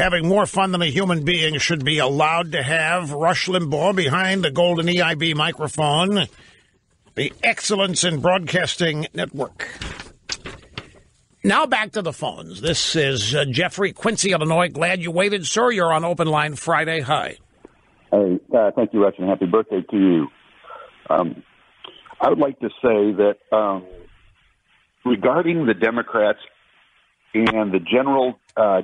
having more fun than a human being should be allowed to have. Rush Limbaugh behind the golden EIB microphone. The Excellence in Broadcasting Network. Now back to the phones. This is Jeffrey, Quincy, Illinois. Glad you waited, sir. You're on Open Line Friday. Hi. Hey, thank you, Rush, and happy birthday to you. I would like to say that regarding the Democrats and the general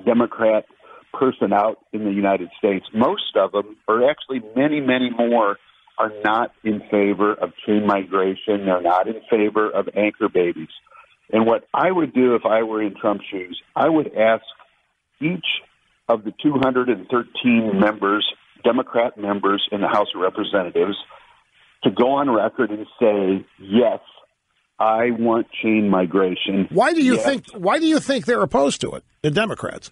Democrat person out in the United States, most of them, or actually many, many more, are not in favor of chain migration. They're not in favor of anchor babies. And what I would do if I were in Trump's shoes, I would ask each of the 213 members, Democrat members in the House of Representatives, to go on record and say, yes, I want chain migration. Why do you think they're opposed to it, the Democrats?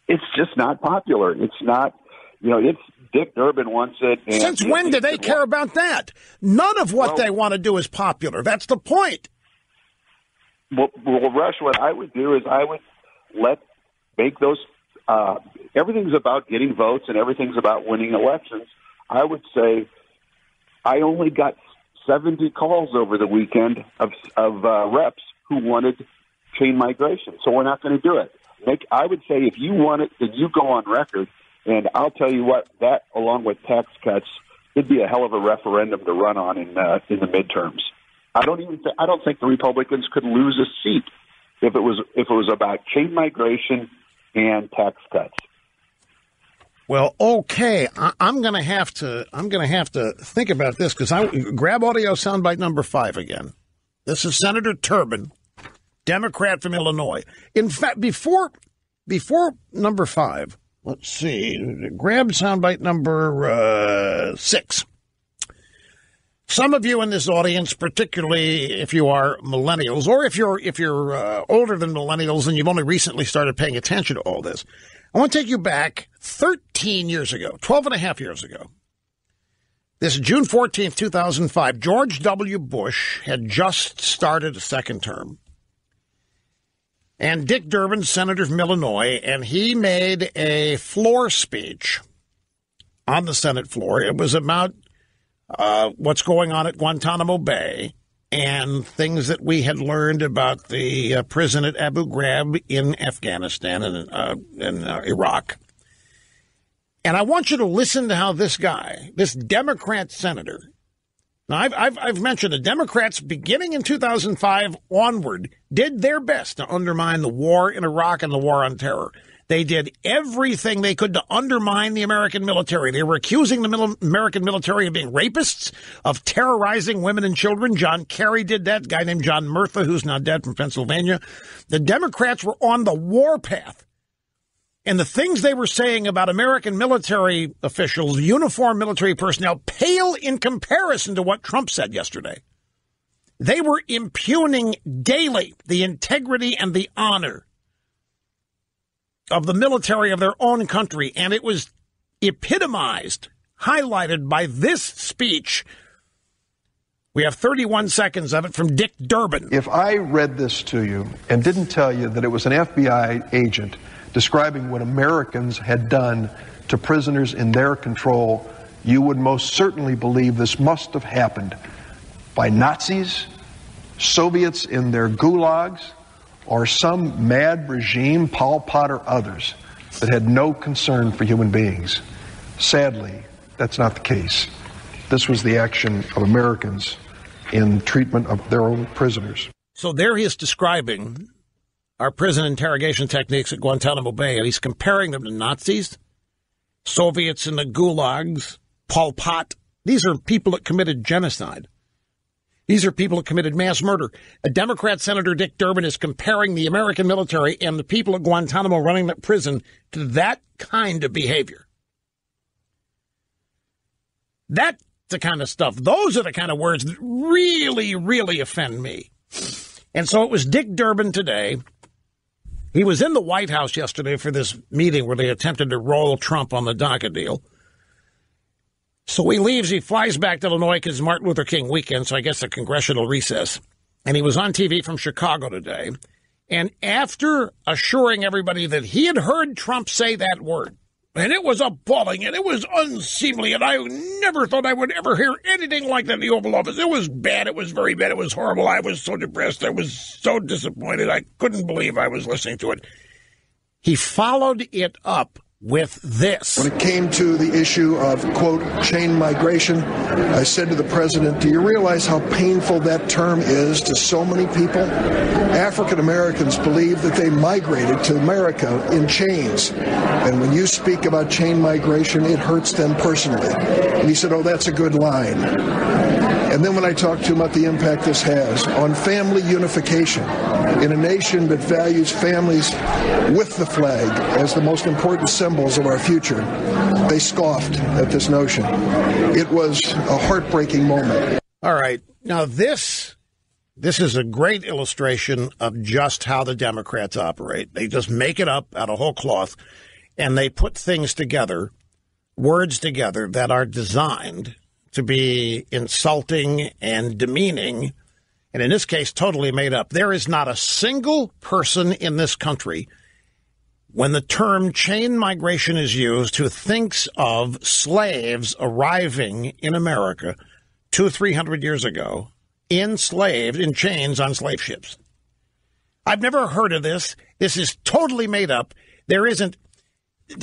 It's just not popular. It's not, it's Dick Durbin wants it. And since when do they care about that? None of what they want to do is popular. That's the point. Well, Rush, what I would do is I would make those, everything's about getting votes and everything's about winning elections. I would say I only got 70 calls over the weekend of reps who wanted chain migration, so we're not going to do it. I would say if you want it, then you go on record, and I'll tell you what, that along with tax cuts, it'd be a hell of a referendum to run on in the midterms. I don't think the Republicans could lose a seat if it was about chain migration and tax cuts. Well, okay, I'm going to have to think about this because I grab audio soundbite number 5 again. This is Senator Durbin, Democrat from Illinois. In fact, before number 5, let's see, grab soundbite number 6. Some of you in this audience, particularly if you are millennials, or if you're older than millennials and you've only recently started paying attention to all this, I want to take you back 13 years ago, 12 and a half years ago. This is June 14th, 2005. George W. Bush had just started a second term. And Dick Durbin, senator from Illinois, and he made a floor speech on the Senate floor. It was about what's going on at Guantanamo Bay and things that we had learned about the prison at Abu Ghraib in Afghanistan and Iraq. And I want you to listen to how this guy, this Democrat senator, now I've mentioned the Democrats beginning in 2005 onward did their best to undermine the war in Iraq and the war on terror. They did everything they could to undermine the American military. They were accusing the American military of being rapists, of terrorizing women and children. John Kerry did that. A guy named John Murtha, who's now dead, from Pennsylvania. The Democrats were on the warpath. And the things they were saying about American military officials, uniformed military personnel, pale in comparison to what Trump said yesterday. They were impugning daily the integrity and the honor of the military of their own country, and it was epitomized, highlighted by this speech. We have 31 seconds of it from Dick Durbin. If I read this to you and didn't tell you that it was an FBI agent describing what Americans had done to prisoners in their control, you would most certainly believe this must have happened by Nazis, Soviets in their gulags, or some mad regime, Pol Pot or others, that had no concern for human beings. Sadly, that's not the case. This was the action of Americans in treatment of their own prisoners. So there he is describing our prison interrogation techniques at Guantanamo Bay, and he's comparing them to Nazis, Soviets in the gulags, Pol Pot. These are people that committed genocide. These are people who committed mass murder. A Democrat Senator Dick Durbin is comparing the American military and the people at Guantanamo running that prison to that kind of behavior. That's the kind of stuff. Those are the kind of words that really, really offend me. And so it was Dick Durbin today. He was in the White House yesterday for this meeting where they attempted to roll Trump on the DACA deal. So he leaves, he flies back to Illinois because it's Martin Luther King weekend, so I guess a congressional recess. And he was on TV from Chicago today. And after assuring everybody that he had heard Trump say that word, and it was appalling, and it was unseemly, and I never thought I would ever hear anything like that in the Oval Office. It was bad. It was very bad. It was horrible. I was so depressed. I was so disappointed. I couldn't believe I was listening to it. He followed it up with this. When it came to the issue of, quote, chain migration, I said to the president, do you realize how painful that term is to so many people? African Americans believe that they migrated to America in chains. And when you speak about chain migration, it hurts them personally. And he said, oh, that's a good line. And then when I talked to him about the impact this has on family unification in a nation that values families with the flag as the most important symbols of our future, they scoffed at this notion. It was a heartbreaking moment. All right. Now, this is a great illustration of just how the Democrats operate. They just make it up out of whole cloth, and they put things together, words together that are designed to be insulting and demeaning, and in this case, totally made up. There is not a single person in this country, when the term chain migration is used, who thinks of slaves arriving in America 200-300 years ago, enslaved in chains on slave ships. I've never heard of this. This is totally made up. There isn't,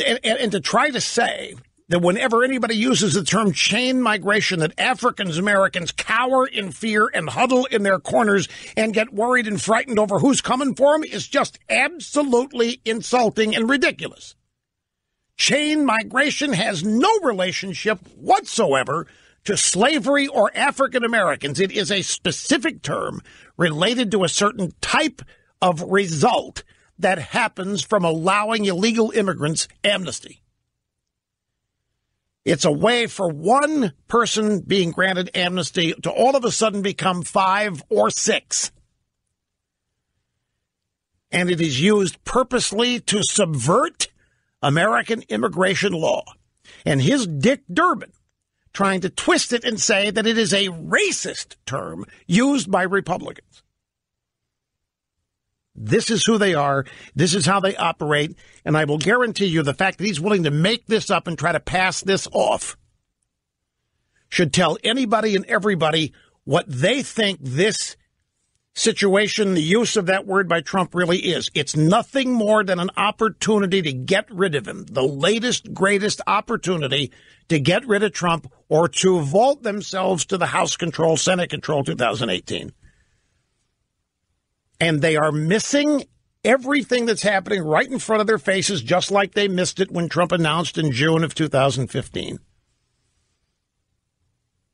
and to try to say that whenever anybody uses the term chain migration, that African Americans cower in fear and huddle in their corners and get worried and frightened over who's coming for them is just absolutely insulting and ridiculous. Chain migration has no relationship whatsoever to slavery or African Americans. It is a specific term related to a certain type of result that happens from allowing illegal immigrants amnesty. It's a way for one person being granted amnesty to all of a sudden become 5 or 6. And it is used purposely to subvert American immigration law. And here's Dick Durbin trying to twist it and say that it is a racist term used by Republicans. This is who they are. This is how they operate. And I will guarantee you the fact that he's willing to make this up and try to pass this off should tell anybody and everybody what they think this situation, the use of that word by Trump really is. It's nothing more than an opportunity to get rid of him, the latest, greatest opportunity to get rid of Trump or to vault themselves to the House control, Senate control 2018. And they are missing everything that's happening right in front of their faces, just like they missed it when Trump announced in June of 2015.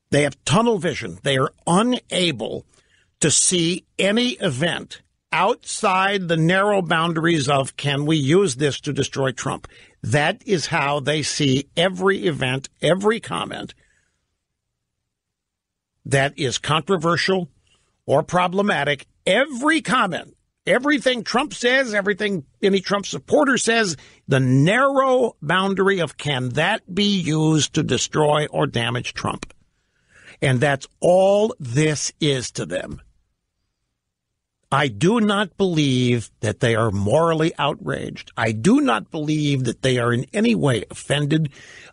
They have tunnel vision. They are unable to see any event outside the narrow boundaries of, can we use this to destroy Trump? That is how they see every event, every comment that is controversial or problematic. Every comment, everything Trump says, everything any Trump supporter says, the narrow boundary of, can that be used to destroy or damage Trump? And that's all this is to them. I do not believe that they are morally outraged. I do not believe that they are in any way offended.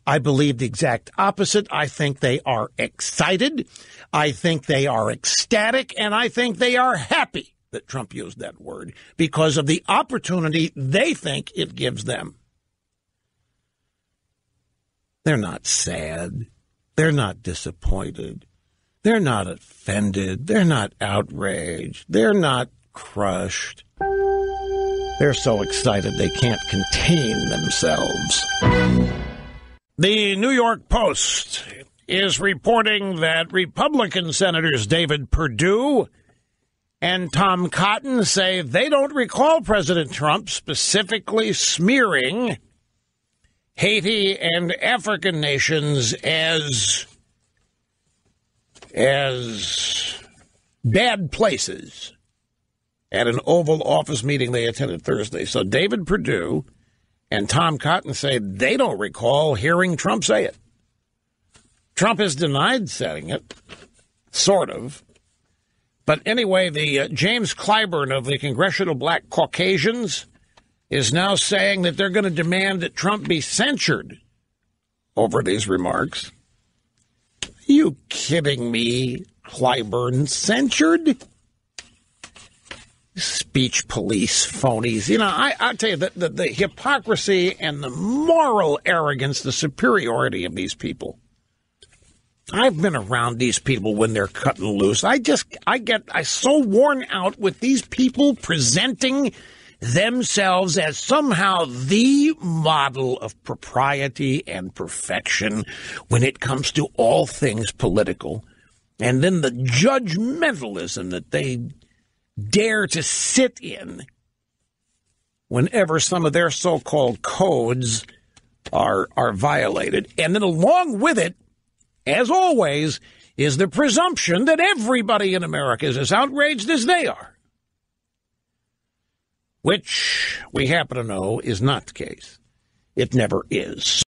I believe the exact opposite. I think they are excited. I think they are ecstatic. And I think they are happy that Trump used that word because of the opportunity they think it gives them. They're not sad. They're not disappointed. They're not offended. They're not outraged. They're not crushed. They're so excited they can't contain themselves. The New York Post is reporting that Republican Senators David Perdue and Tom Cotton say they don't recall President Trump specifically smearing Haiti and African nations as bad places at an Oval Office meeting they attended Thursday. So David Perdue and Tom Cotton say they don't recall hearing Trump say it. Trump has denied saying it, sort of. But anyway, the James Clyburn of the Congressional Black Caucasians is now saying that they're going to demand that Trump be censured over these remarks. Are you kidding me? Clyburn censured? Speech police phonies. You know, I tell you, the hypocrisy and the moral arrogance, the superiority of these people. I've been around these people when they're cutting loose. I so worn out with these people presenting themselves as somehow the model of propriety and perfection when it comes to all things political. And then the judgmentalism that they dare to sit in whenever some of their so-called codes are violated. And then along with it, as always, is the presumption that everybody in America is as outraged as they are, which we happen to know is not the case. It never is.